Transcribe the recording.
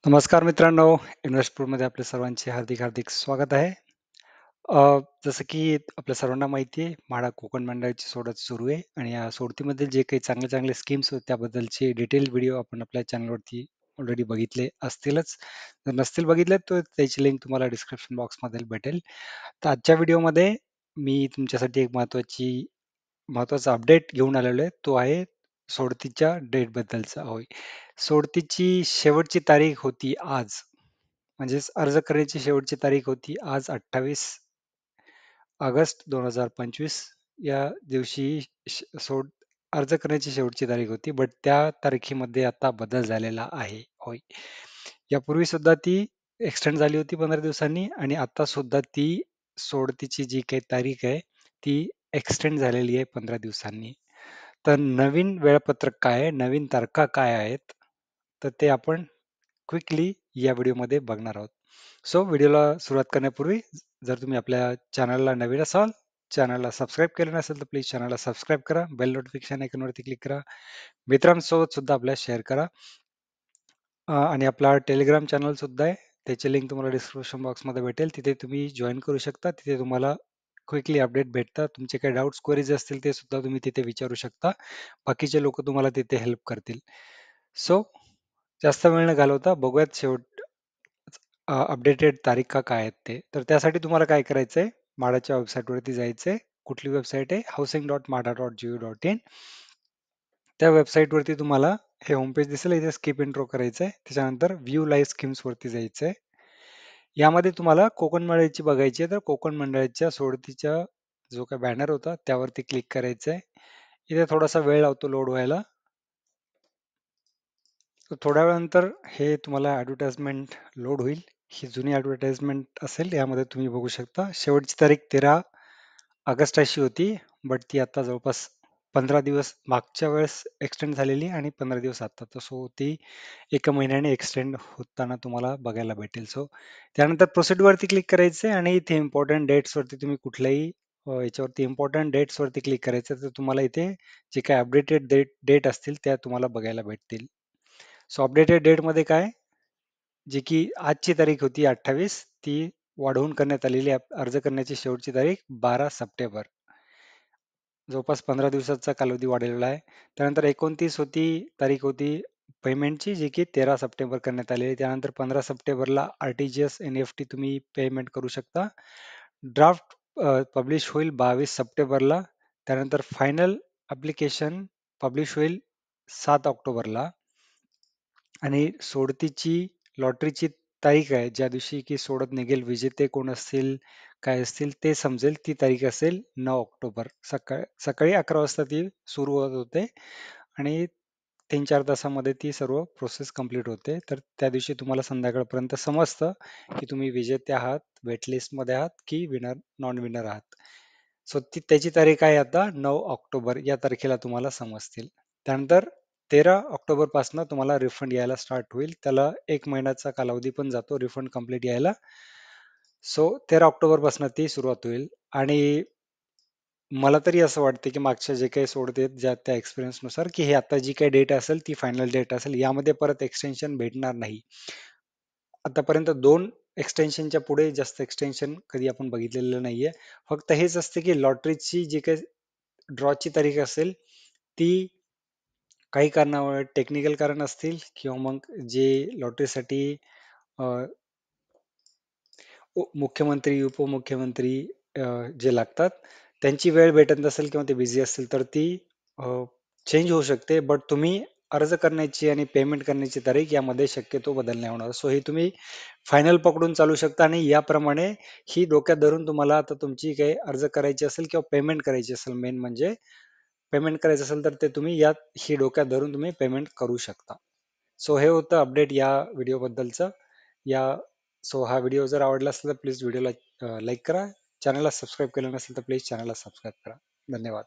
नमस्कार मित्रांनो, इन्व्हेस्टपूरमध्ये आपल्या सर्वांचे हार्दिक हार्दिक स्वागत आहे. जसं की आपल्या सर्वांना माहिती आहे, म्हाडा कोकण मंडळाची सोडत सुरू आहे आणि या सोडतीमध्ये जे काही चांगले चांगले स्कीम्स होते त्याबद्दलचे डिटेल व्हिडिओ आपण आपल्या चॅनलवरती ऑलरेडी बघितले असतीलच. जर नसतील बघितले तर त्याची लिंक तुम्हाला डिस्क्रिप्शन बॉक्समध्ये भेटेल. तर आजच्या व्हिडिओमध्ये मी तुमच्यासाठी एक महत्त्वाचा अपडेट घेऊन आलेलो आहे. तो आहे सोडतीच्या डेटबद्दलचा होय. सोडतीची शेवटची तारीख होती आज. म्हणजेच अर्ज करण्याची शेवटची तारीख होती आज 28 ऑगस्ट 2025 या दिवशी सोड अर्ज करण्याची शेवटची तारीख होती. बट त्या तारखेमध्ये आता बदल झालेला आहे. होय. यापूर्वी सुद्धा ती एक्सटेंड झाली होती 15 दिवसांनी आणि आता सुद्धा ती सोडतीची जी काही तारीख आहे ती एक्सटेंड झालेली आहे 15 दिवसांनी. तर नवीन वेळापत्रक काय आहे, नवीन तारखा काय आहेत, तर ते आपण क्विकली या व्हिडिओमध्ये बघणार आहोत. सो व्हिडिओला सुरुवात करण्यापूर्वी जर तुम्ही आपल्या चॅनलला नवीन असाल, चॅनलला सबस्क्राईब केलं नसेल तर प्लीज चॅनलला सबस्क्राईब करा. बेल नोटिफिकेशन आयकॉनवरती क्लिक करा. मित्रांसोबत सुद्धा आपल्या शेअर करा. आणि आपला टेलिग्राम चॅनल सुद्धा आहे. त्याची लिंक तुम्हाला डिस्क्रिप्शन बॉक्समध्ये भेटेल. तिथे तुम्ही जॉइन करू शकता. तिथे तुम्हाला क्विकली अपडेट भेटतात. तुमचे काही डाउट्स, क्वेरीज असतील ते सुद्धा तुम्ही तिथे विचारू शकता. बाकीचे लोक तुम्हाला तिथे हेल्प करतील. सो जास्त वेळ न घालवता बघूयात अपडेटेड तारीखा काय आहेत ते. तर त्यासाठी तुम्हाला काय करायचंय, म्हाडाच्या वेबसाईटवरती जायचंय. कुठली वेबसाईट आहे? housing.mada.go.in. त्या वेबसाईटवरती तुम्हाला हे होम पेज दिसेल. इथे स्किप इंट्रो करायचं आहे. त्याच्यानंतर व्ह्यू लाईव्ह स्कीम्स वरती जायचं आहे. यामध्ये तुम्हाला कोकण मंडळाची बघायची आहे, तर कोकण मंडळाच्या सोडतीच्या जो काही बॅनर होता त्यावरती क्लिक करायचं आहे. इथे थोडासा वेळ लावतो लोड व्हायला. तर थोड्या वेळानंतर हे तुम्हाला ॲडव्हर्टाइजमेंट लोड होईल. ही जुनी ॲडव्हर्टाइजमेंट असेल. यामध्ये तुम्ही बघू शकता शेवटची तारीख 13 ऑगस्ट अशी होती. बट ती आता जवळपास 15 दिवस मागच्या वेळेस एक्सटेंड झालेली आणि 15 दिवस आता. तर सो ती एका महिन्याने एक्सटेंड होताना तुम्हाला बघायला भेटेल. सो त्यानंतर प्रोसीड वरती क्लिक करायचं आणि इथे इम्पॉर्टंट डेट्स वरती तुम्ही कुठल्याही याच्यावरती इम्पॉर्टंट डेट्स वरती क्लिक करायचं, तर तुम्हाला इथे जे काही अपडेटेड डेट असतील त्या तुम्हाला बघायला भेटतील. सो अपडेटेड डेटमध्ये काय, जी की आजची तारीख होती 28, ती वाढवून करण्यात आलेली अर्ज करण्याची शेवटची तारीख 12 सप्टेंबर. जवळपास 15 दिवसाचा कालावधी वाढलेला आहे. त्यानंतर 29 तारीख होती पेमेंटची, जी की 13 सप्टेंबर करण्यात आलेली. त्यानंतर 15 सप्टेंबरला आर-टी-जी-एस, एन-ई-एफ-टी तुम्ही पेमेंट करू शकता. ड्राफ्ट पब्लिश होईल 22 सप्टेंबरला. त्यानंतर फायनल ॲप्लिकेशन पब्लिश होईल 7 ऑक्टोबरला. आणि सोडतीची लॉटरीची तारीख आहे, ज्या दिवशी की सोडत निघेल, विजेते कोण असतील, काय असतील ते समजेल, ती तारीख असेल 9 ऑक्टोबर. सकाळी 11 वाजता ती सुरू होत होते आणि 3-4 तासामध्ये ती सर्व प्रोसेस कंप्लीट होते. तर त्या दिवशी तुम्हाला संध्याकाळपर्यंत समजतं की तुम्ही विजेते आहात, वेट लिस्टमध्ये आहात की नॉन विनर आहात. सो त्याची तारीख आहे आता 9 ऑक्टोबर या तारखेला तुम्हाला समजतील. त्यानंतर 13 ऑक्टोबर पासून तुम्हाला रिफंड यायला स्टार्ट होईल. त्याला 1 महिन्याचा कालावधी पण जातो रिफंड कंप्लीट यायला. सो 13 ऑक्टोबर पासून ती सुरुवात होईल आणि मला तरी असं वाटतं की मागच्या जे काही सोडते ज्या त्या एक्सपिरियन्स नुसार की हे आता जी काही डेट असेल ती फायनल डेट असेल. यामध्ये परत एक्सटेन्शन भेटणार नाही. आतापर्यंत 2 एक्सटेन्शनच्या पुढे जास्त एक्सटेन्शन कधी आपण बघितलेलं नाहीये. फक्त हेच असते की लॉटरीची जी काही ड्रॉची तारीख असेल ती काही कारणामुळे टेक्निकल कारण असतील किंवा मग जे लॉटरीसाठी मुख्यमंत्री, उपमुख्यमंत्री जे लागतात, त्यांची वेळ भेटत नसेल किंवा ते बिझी असतील, तर ती चेंज होऊ शकते. बट तुम्ही अर्ज करण्याची आणि पेमेंट करण्याची तारीख यामध्ये शक्यतो बदल नाही होणार. सो ही तुम्ही फायनल पकडून चालू शकता आणि याप्रमाणे ही डोक्यात धरून तुम्हाला आता तुमची काही अर्ज करायची असेल किंवा पेमेंट करायची असेल, मेन म्हणजे पेमेंट करायचं असेल, तर ते तुम्ही ही डोक्यात धरून तुम्ही पेमेंट करू शकता. सो हे होतं अपडेट या व्हिडिओबद्दलचं. या सो हा व्हिडिओ जर आवडला असेल तर प्लीज व्हिडिओला लाईक करा. चॅनलला सबस्क्राईब केलं नसेल तर प्लीज चॅनलला सबस्क्राईब करा. धन्यवाद.